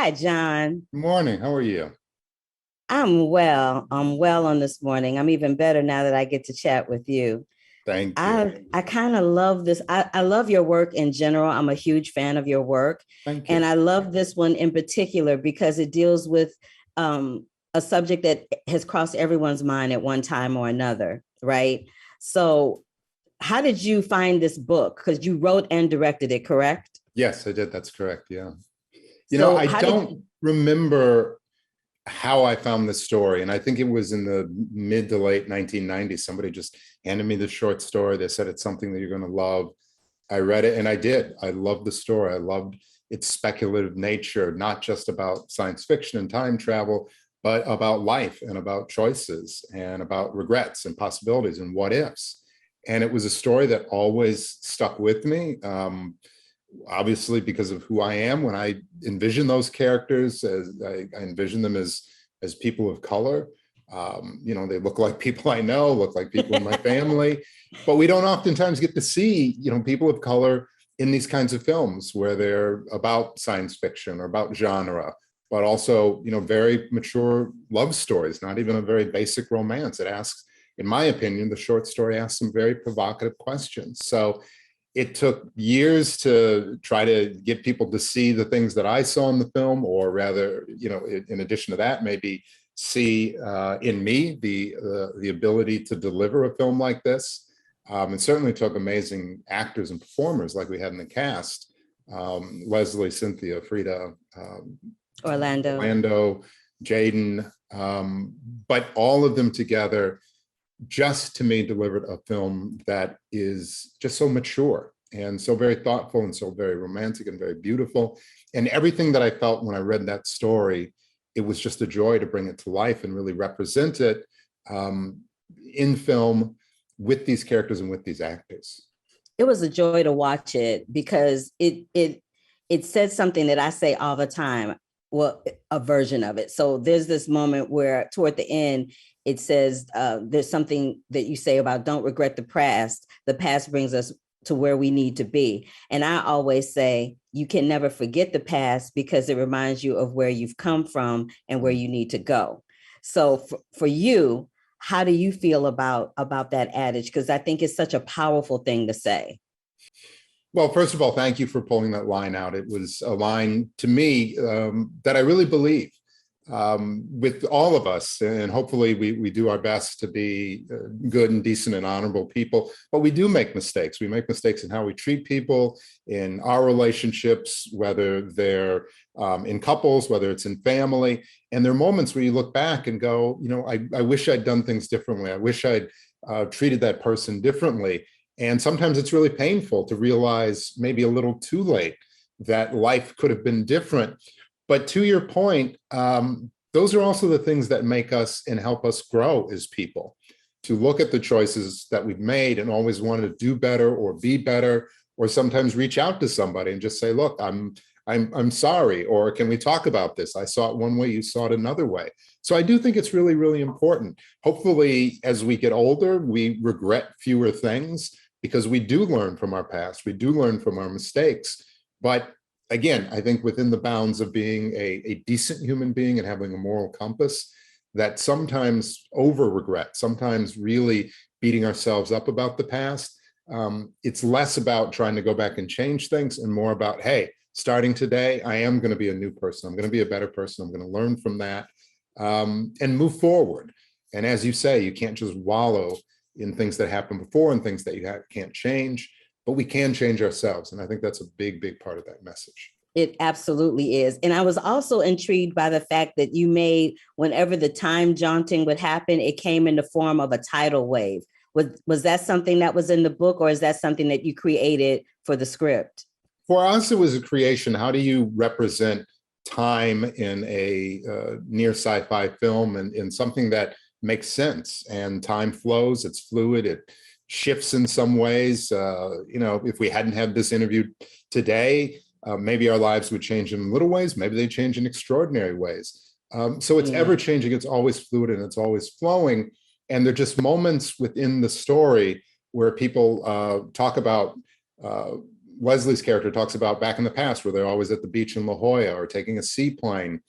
Hi, John. Good morning. How are you? I'm well. I'm well on this morning. I'm even better now that I get to chat with you. Thank you. I kind of love this. I love your work in general. I'm a huge fan of your work. Thank And you. I love this one in particular because it deals with a subject that has crossed everyone's mind at one time or another, right? So, how did you find this book? Because you wrote and directed it, correct? Yes, I did. That's correct. Yeah. So, I how did don't remember how I found this story. And I think it was in the mid to late 1990s. Somebody just handed me the short story. They said it's something that you're going to love. I read it and I did. I loved the story. I loved its speculative nature, not just about science fiction and time travel, but about life and about choices and about regrets and possibilities and what ifs. And it was a story that always stuck with me. Obviously, because of who I am, when I envision those characters, as I envision them as people of color. They look like people I know, look like people in my family, but we don't oftentimes get to see, people of color in these kinds of films where they're about science fiction or about genre, but also, very mature love stories, not even a very basic romance. It asks, in my opinion, the short story asks some very provocative questions. So it took years to try to get people to see the things that I saw in the film, or rather, in addition to that, maybe see in me the ability to deliver a film like this. It certainly took amazing actors and performers like we had in the cast, Leslie, Cynthia, Frida, Orlando? Orlando, Jaden, but all of them together just to me delivered a film that is just so mature and so very thoughtful and so very romantic and very beautiful. And everything that I felt when I read that story, it was just a joy to bring it to life and really represent it in film with these characters and with these actors. It was a joy to watch it because it said something that I say all the time. Well, a version of it. So there's this moment where toward the end, it says there's something that you say about don't regret the past. The past brings us to where we need to be. And I always say you can never forget the past because it reminds you of where you've come from and where you need to go. So for you, how do you feel about that adage? Because I think it's such a powerful thing to say. Well, first of all, thank you for pulling that line out. It was a line to me that I really believe with all of us. And hopefully we do our best to be good and decent and honorable people, but we do make mistakes. We make mistakes in how we treat people, in our relationships, whether they're in couples, whether it's in family. And there are moments where you look back and go, I wish I'd done things differently. I wish I'd treated that person differently. And sometimes it's really painful to realize maybe a little too late that life could have been different. But to your point, those are also the things that make us and help us grow as people, to look at the choices that we've made and always want to do better or be better, or sometimes reach out to somebody and just say, look, I'm sorry, or can we talk about this? I saw it one way, you saw it another way. So I do think it's really, really important. Hopefully, as we get older, we regret fewer things because we do learn from our past. We do learn from our mistakes. But again, I think within the bounds of being a decent human being and having a moral compass, that sometimes over regret, sometimes really beating ourselves up about the past. It's less about trying to go back and change things and more about, hey, starting today, I am going to be a new person. I'm going to be a better person. I'm going to learn from that and move forward. And as you say, you can't just wallow in things that happened before and things that you can't change, but we can change ourselves. And I think that's a big, big part of that message. It absolutely is. And I was also intrigued by the fact that you made, whenever the time jaunting would happen, it came in the form of a tidal wave. Was that something that was in the book, or is that something that you created for the script? For us, it was a creation. How do you represent time in a near sci-fi film and in something that makes sense? And time flows, it's fluid, it shifts in some ways. If we hadn't had this interview today, maybe our lives would change in little ways, maybe they change in extraordinary ways. So it's ever changing, it's always fluid and it's always flowing. And there are just moments within the story where people talk about Leslie's character talks about back in the past where they're always at the beach in La Jolla or taking a seaplane.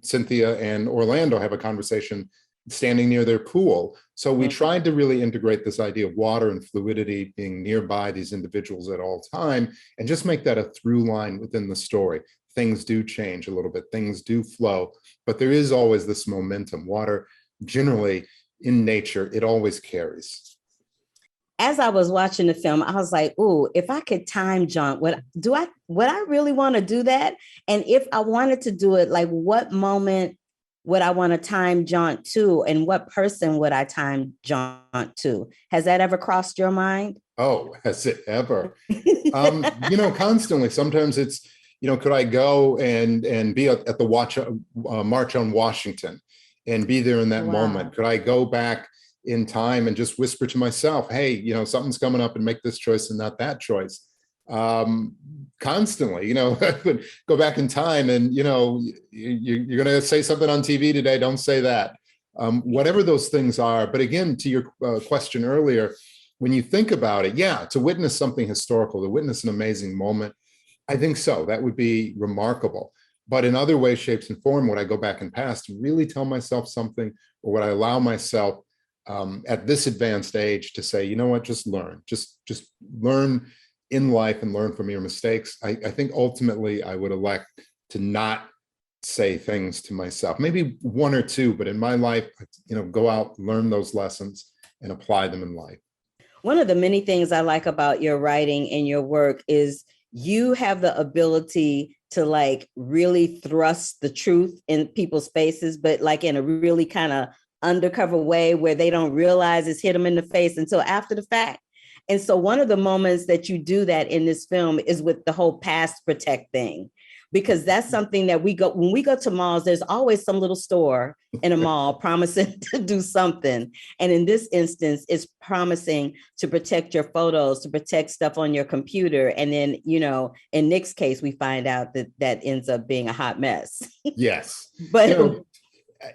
Cynthia and Orlando have a conversation standing near their pool. So we tried to really integrate this idea of water and fluidity being nearby these individuals at all time and just make that a through line within the story. Things do change a little bit, things do flow, but there is always this momentum. Water generally in nature, it always carries. As I was watching the film, I was like, "Ooh, if I could time jump, would I really want to do that? And if I wanted to do it, like what moment would I want to time jaunt to, and what person would I time jaunt to? Has that ever crossed your mind?" Oh, has it ever? Constantly. Sometimes it's, could I go and be at the March on Washington and be there in that moment? Could I go back in time and just whisper to myself, hey, something's coming up and make this choice and not that choice? Constantly, I would go back in time and, you're going to say something on TV today, don't say that. Whatever those things are. But again, to your question earlier, when you think about it, yeah, to witness something historical, to witness an amazing moment, I think so. That would be remarkable. But in other ways, shapes, and form, would I go back in past to really tell myself something, or would I allow myself at this advanced age to say, you know what, just learn, just learn in life and learn from your mistakes? I think ultimately I would elect to not say things to myself, maybe one or two, but in my life, go out, learn those lessons and apply them in life. One of the many things I like about your writing and your work is you have the ability to like really thrust the truth in people's faces, but like in a really kind of undercover way where they don't realize it's hit them in the face until after the fact. And so one of the moments that you do that in this film is with the whole past protect thing, because that's something that when we go to malls, there's always some little store in a mall promising to do something. And in this instance, it's promising to protect your photos, to protect stuff on your computer. And then, in Nick's case, we find out that ends up being a hot mess. Yes. But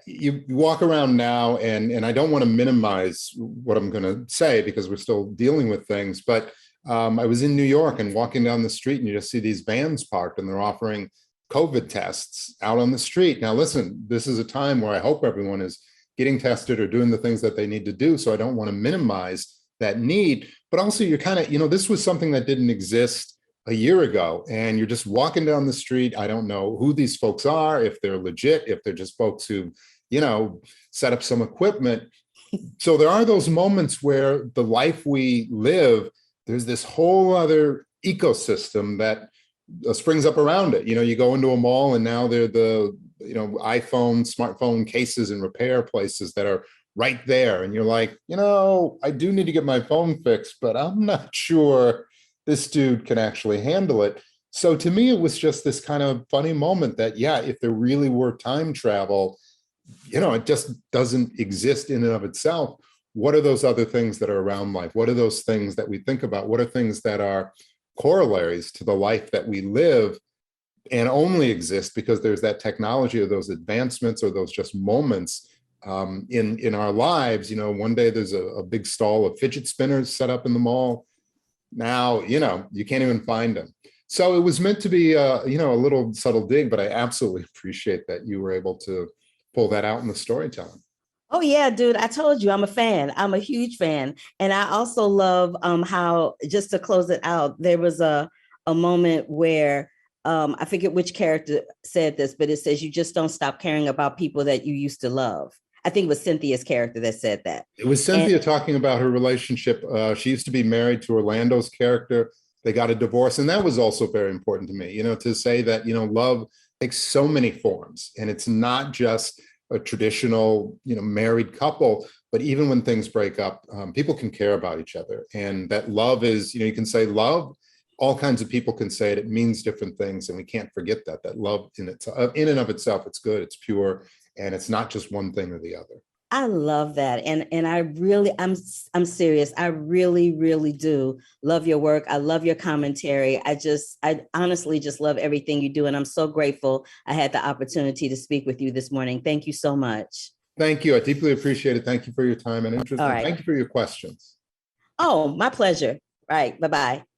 you walk around now, and I don't want to minimize what I'm going to say because we're still dealing with things, but I was in New York and walking down the street and you just see these vans parked and they're offering COVID tests out on the street. Now, listen, this is a time where I hope everyone is getting tested or doing the things that they need to do. So I don't want to minimize that need, but also you're kind of, this was something that didn't exist a year ago, and you're just walking down the street. I don't know who these folks are, if they're legit, if they're just folks who, set up some equipment. So there are those moments where the life we live, there's this whole other ecosystem that springs up around it. You go into a mall and now they're the, iPhone, smartphone cases and repair places that are right there. And you're like, I do need to get my phone fixed, but I'm not sure this dude can actually handle it. So to me, it was just this kind of funny moment that, yeah, if there really were time travel, it just doesn't exist in and of itself. What are those other things that are around life? What are those things that we think about? What are things that are corollaries to the life that we live and only exist because there's that technology or those advancements or those just moments in our lives? One day there's a big stall of fidget spinners set up in the mall. Now, you can't even find them. So it was meant to be, a little subtle dig, but I absolutely appreciate that you were able to pull that out in the storytelling. Oh yeah, dude, I told you I'm a fan. I'm a huge fan. And I also love how, just to close it out, there was a moment where I forget which character said this, but it says you just don't stop caring about people that you used to love. I think it was Cynthia's character that said that. It was Cynthia talking about her relationship. She used to be married to Orlando's character. They got a divorce. And that was also very important to me, to say that, love takes so many forms. And it's not just a traditional, married couple, but even when things break up, people can care about each other. And that love is, you can say love, all kinds of people can say it. It means different things. And we can't forget that love in and of itself, it's good, it's pure. And it's not just one thing or the other. I love that. And I'm serious. I really, really do love your work. I love your commentary. I honestly just love everything you do. And I'm so grateful I had the opportunity to speak with you this morning. Thank you so much. Thank you. I deeply appreciate it. Thank you for your time and interest. All And right. thank you for your questions. Oh, my pleasure. Right. Bye-bye.